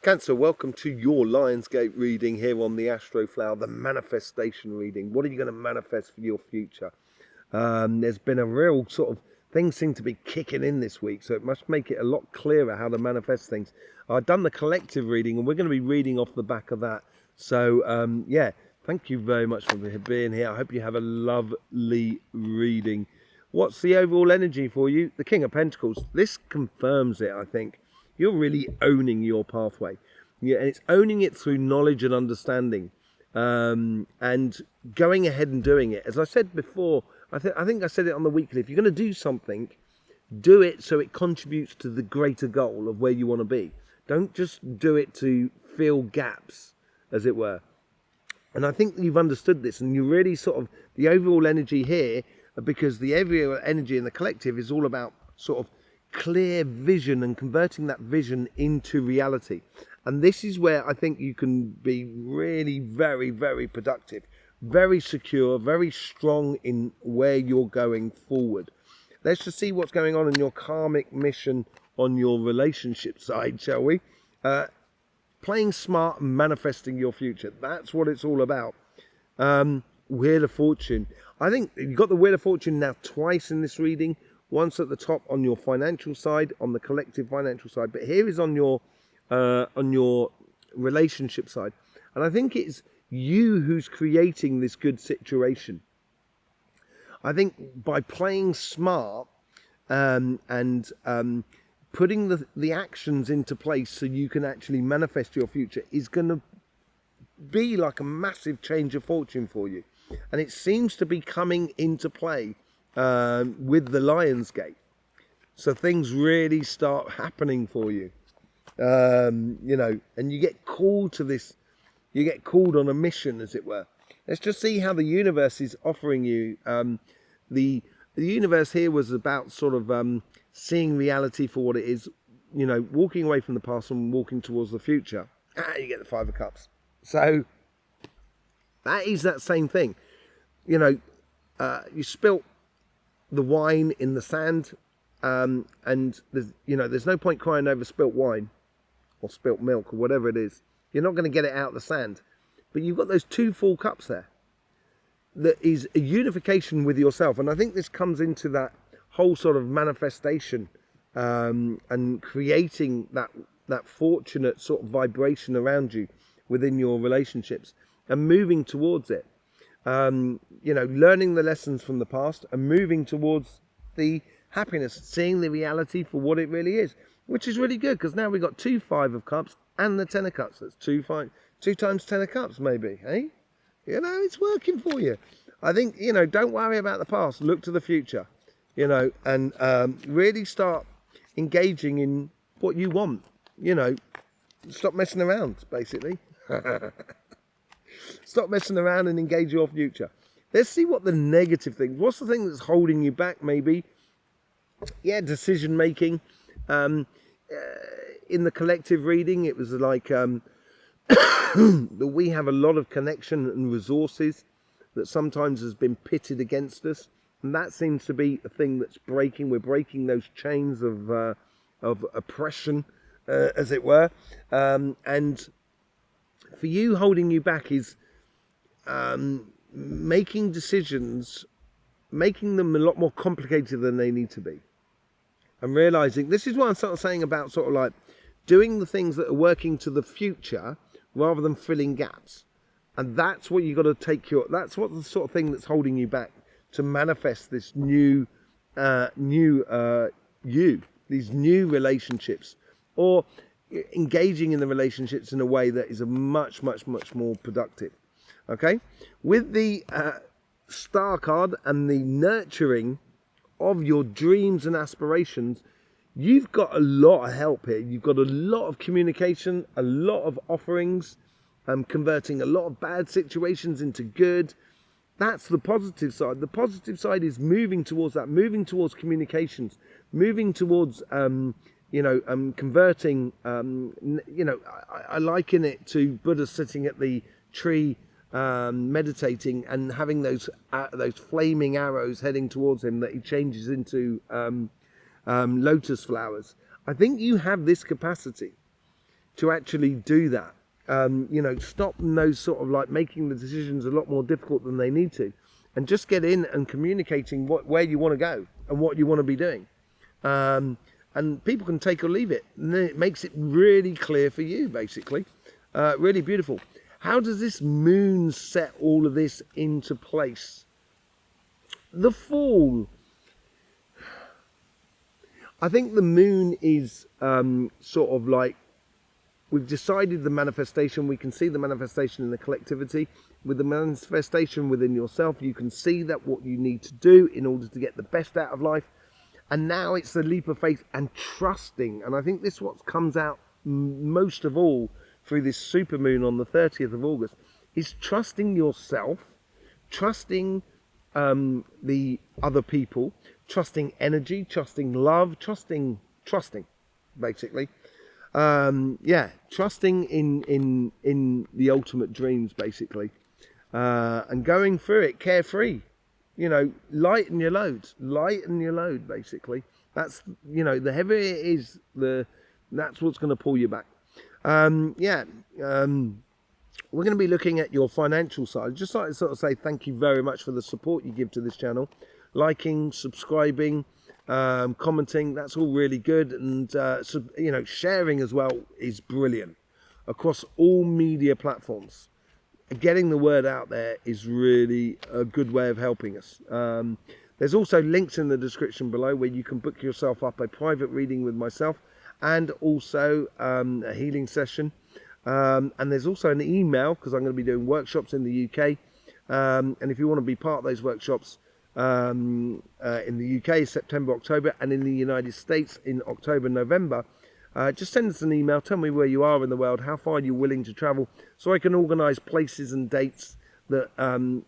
Cancer, welcome to your Lionsgate reading here on the Astroflower, the manifestation reading. What are you going to manifest for your future? There's been a real sort of, things seem to be kicking in this week, so it must make it a lot clearer how to manifest things. I've done the collective reading and we're going to be reading off the back of that. So, yeah, thank you very much for being here. I hope you have a lovely reading. What's the overall energy for you? The King of Pentacles. This confirms it, I think. You're really owning your pathway. Yeah, and it's owning it through knowledge and understanding, and going ahead and doing it. As I said before, I think I said it on the weekly. If you're going to do something, do it so it contributes to the greater goal of where you want to be. Don't just do it to fill gaps, as it were. And I think you've understood this, and you really sort of, the overall energy here, because the overall energy in the collective is all about sort of clear vision and converting that vision into reality. And this is where I think you can be really very, very productive, very secure, very strong in where you're going forward. Let's just see what's going on in your karmic mission on your relationship side, shall we? Playing smart and manifesting your future. That's what it's all about. Wheel of Fortune. I think you've got the Wheel of Fortune now twice in this reading. Once at the top on your financial side, on the collective financial side, but here is on your relationship side. And I think it's you who's creating this good situation. I think by playing smart and putting the actions into place so you can actually manifest your future is going to be like a massive change of fortune for you. And it seems to be coming into play with the Lionsgate, so things really start happening for you, you know, and you get called to this, you get called on a mission, as it were. Let's just see how the universe is offering you. The universe here was about sort of seeing reality for what it is, you know, walking away from the past and walking towards the future. You get the Five of Cups. So that is that same thing, you know. You spilt the wine in the sand, and there's no point crying over spilt wine or spilt milk or whatever it is. You're not going to get it out of the sand, but you've got those two full cups there. That is a unification with yourself, and I think this comes into that whole sort of manifestation, and creating that fortunate sort of vibration around you within your relationships and moving towards it. You know, learning the lessons from the past and moving towards the happiness, seeing the reality for what it really is, which is really good, because now we've got 2 Five of Cups and the Ten of Cups. That's 2 times 10 of Cups, maybe, eh? You know, it's working for you. I think, you know, don't worry about the past, look to the future, you know, and really start engaging in what you want, you know, stop messing around, basically. Stop messing around and engage your future. Let's see what the negative thing. What's the thing that's holding you back? Maybe, yeah, decision making. In the collective reading, it was like that we have a lot of connection and resources that sometimes has been pitted against us, and that seems to be a thing that's breaking. We're breaking those chains of oppression, as it were, and for you, holding you back is making decisions, making them a lot more complicated than they need to be. And realizing, this is what I'm sort of saying about sort of like doing the things that are working to the future rather than filling gaps. And that's what you got to take that's what the sort of thing that's holding you back to manifest this new these new relationships, or engaging in the relationships in a way that is a much more productive. Okay, with the Star card and the nurturing of your dreams and aspirations, you've got a lot of help here. You've got a lot of communication, a lot of offerings, converting a lot of bad situations into good. That's the positive side. The positive side is moving towards that, moving towards communications, moving towards converting, I liken it to Buddha sitting at the tree, meditating and having those flaming arrows heading towards him that he changes into lotus flowers. I think you have this capacity to actually do that. You know, stop those sort of like making the decisions a lot more difficult than they need to, and just get in and communicating where you want to go and what you want to be doing. And people can take or leave it, and then it makes it really clear for you, basically. Really beautiful. How does this moon set all of this into place? The Fool. I think the moon is sort of like, we've decided the manifestation. We can see the manifestation in the collectivity. With the manifestation within yourself, you can see that what you need to do in order to get the best out of life. And now it's the leap of faith and trusting. And I think this is what comes out most of all through this supermoon on the 30th of August, is trusting yourself, trusting the other people, trusting energy, trusting love, trusting, basically. Trusting in the ultimate dreams, basically. And going through it carefree. You know, lighten your load, basically. That's, you know, the heavier it is, that's what's going to pull you back. We're going to be looking at your financial side. Just like to sort of say thank you very much for the support you give to this channel. Liking, subscribing, commenting, that's all really good. And, you know, sharing as well is brilliant across all media platforms. Getting the word out there is really a good way of helping us. There's also links in the description below where you can book yourself up a private reading with myself, and also a healing session. And there's also an email, because I'm going to be doing workshops in the UK. And if you want to be part of those workshops in the UK, September, October, and in the United States in October, November, just send us an email. Tell me where you are in the world, how far you're willing to travel, so I can organise places and dates that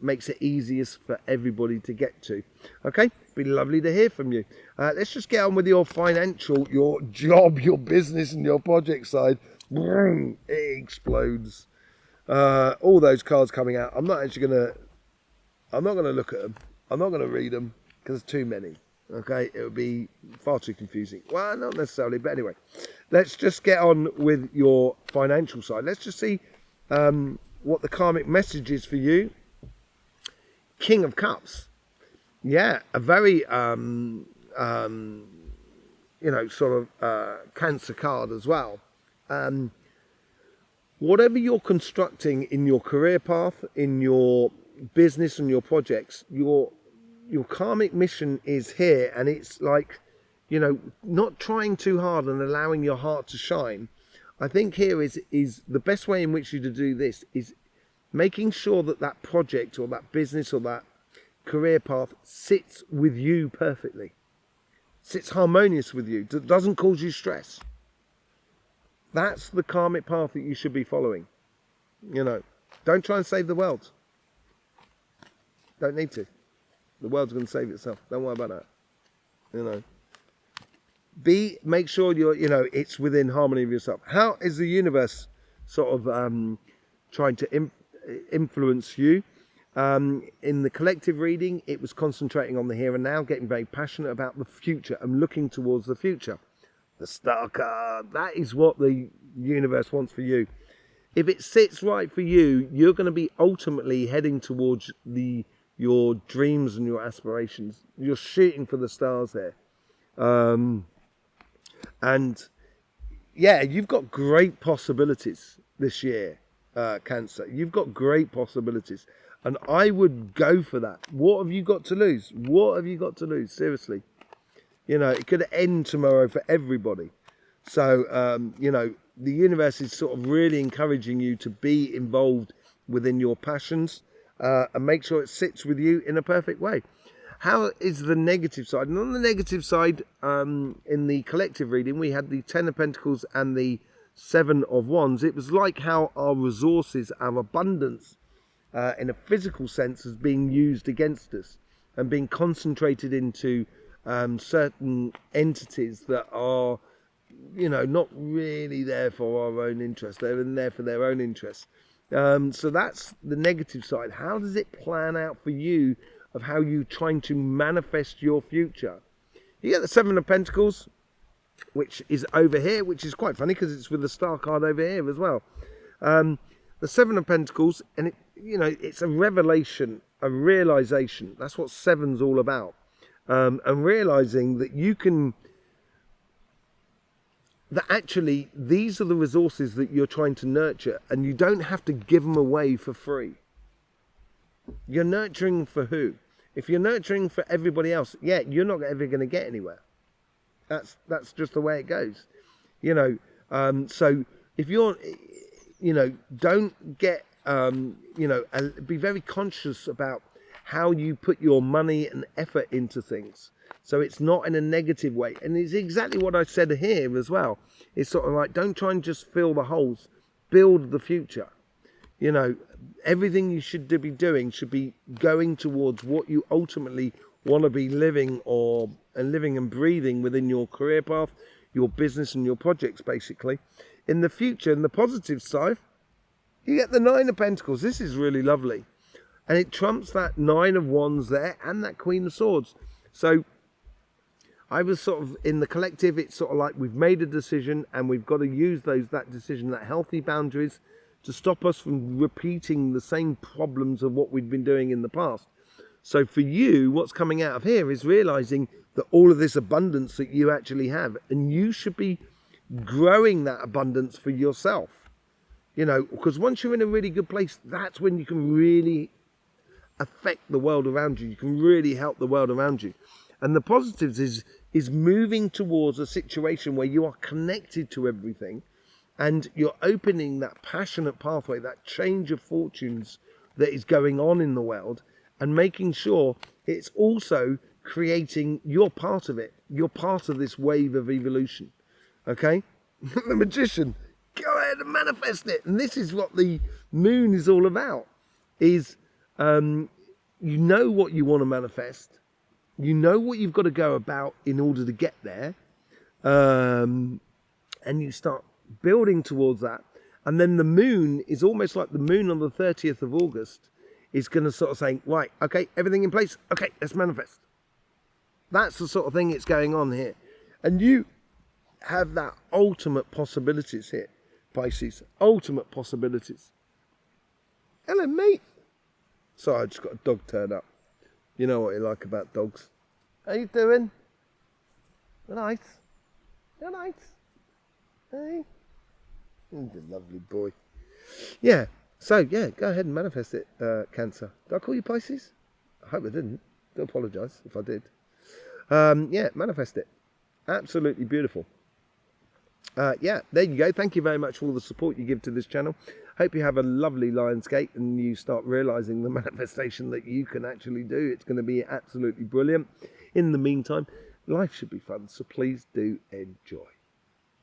makes it easiest for everybody to get to. Okay, be lovely to hear from you. Let's just get on with your financial, your job, your business, and your project side. It explodes. All those cards coming out. I'm not gonna look at them. I'm not gonna read them because there's too many. Okay, it would be far too confusing. Well, not necessarily, but anyway, let's just get on with your financial side. Let's just see what the karmic message is for you. King of Cups. Yeah, a very, you know, sort of Cancer card as well. Whatever you're constructing in your career path, in your business and your projects, your karmic mission is here, and it's like, you know, not trying too hard and allowing your heart to shine. I think here is the best way in which you to do this is making sure that that project or that business or that career path sits with you perfectly, sits harmonious with you, doesn't cause you stress. That's the karmic path that you should be following. You know, don't try and save the world. Don't need to. The world's going to save itself. Don't worry about that. You know, make sure you're, you know, it's within harmony with yourself. How is the universe sort of trying to influence you? In the collective reading, it was concentrating on the here and now, getting very passionate about the future and looking towards the future. The Star card, that is what the universe wants for you. If it sits right for you, you're going to be ultimately heading towards your dreams and your aspirations. You're shooting for the stars there. And yeah, you've got great possibilities this year, Cancer. You've got great possibilities. And I would go for that. What have you got to lose? What have you got to lose? Seriously. You know, it could end tomorrow for everybody. So, you know, the universe is sort of really encouraging you to be involved within your passions and make sure it sits with you in a perfect way. How is the negative side? And on the negative side, in the collective reading, we had the 10 of Pentacles and the 7 of Wands. It was like how our resources, our abundance, in a physical sense, is being used against us and being concentrated into certain entities that are, you know, not really there for our own interest. They're in there for their own interests. So that's the negative side. How does it plan out for you of how you're trying to manifest your future? You get the 7 of Pentacles. which is over here, which is quite funny because it's with the star card over here as well. The Seven of Pentacles, and it's a revelation, a realization. That's what seven's all about. And realizing that that actually these are the resources that you're trying to nurture, and you don't have to give them away for free. You're nurturing for who? If you're nurturing for everybody else, yeah, you're not ever going to get anywhere. That's just the way it goes. So if you're, don't get, be very conscious about how you put your money and effort into things. So it's not in a negative way. And it's exactly what I said here as well. It's sort of like, don't try and just fill the holes, build the future. Everything you should be doing should be going towards what you ultimately want to be living and breathing within your career path, your business and your projects, basically. In the future, in the positive side, you get the Nine of Pentacles. This is really lovely. And it trumps that Nine of Wands there and that Queen of Swords. So I was sort of, in the collective, it's sort of like we've made a decision and we've got to use that decision, that healthy boundaries, to stop us from repeating the same problems of what we've been doing in the past. So for you, what's coming out of here is realizing that all of this abundance that you actually have, and you should be growing that abundance for yourself. Because once you're in a really good place, that's when you can really affect the world around you. You can really help the world around you. And the positives is moving towards a situation where you are connected to everything, and you're opening that passionate pathway, that change of fortunes that is going on in the world, and making sure it's also creating, you're part of it. You're part of this wave of evolution. Okay? The Magician, go ahead and manifest it. And this is what the moon is all about, is you know what you want to manifest. You know what you've got to go about in order to get there. And you start building towards that. And then the moon is almost like the moon on the 30th of August is going to sort of say, right, okay, everything in place. Okay, let's manifest. That's the sort of thing that's going on here. And you have that ultimate possibilities here, Pisces. Ultimate possibilities. Hello, mate. Sorry, I just got a dog turn up. You know what you like about dogs. How you doing? You're nice. You're nice. Hey. He's a lovely boy. Yeah. So, yeah, go ahead and manifest it, Cancer. Did I call you Pisces? I hope I didn't. Do apologise if I did. Yeah, manifest it. Absolutely beautiful. Yeah, there you go. Thank you very much for all the support you give to this channel. Hope you have a lovely Lionsgate and you start realising the manifestation that you can actually do. It's going to be absolutely brilliant. In the meantime, life should be fun, so please do enjoy.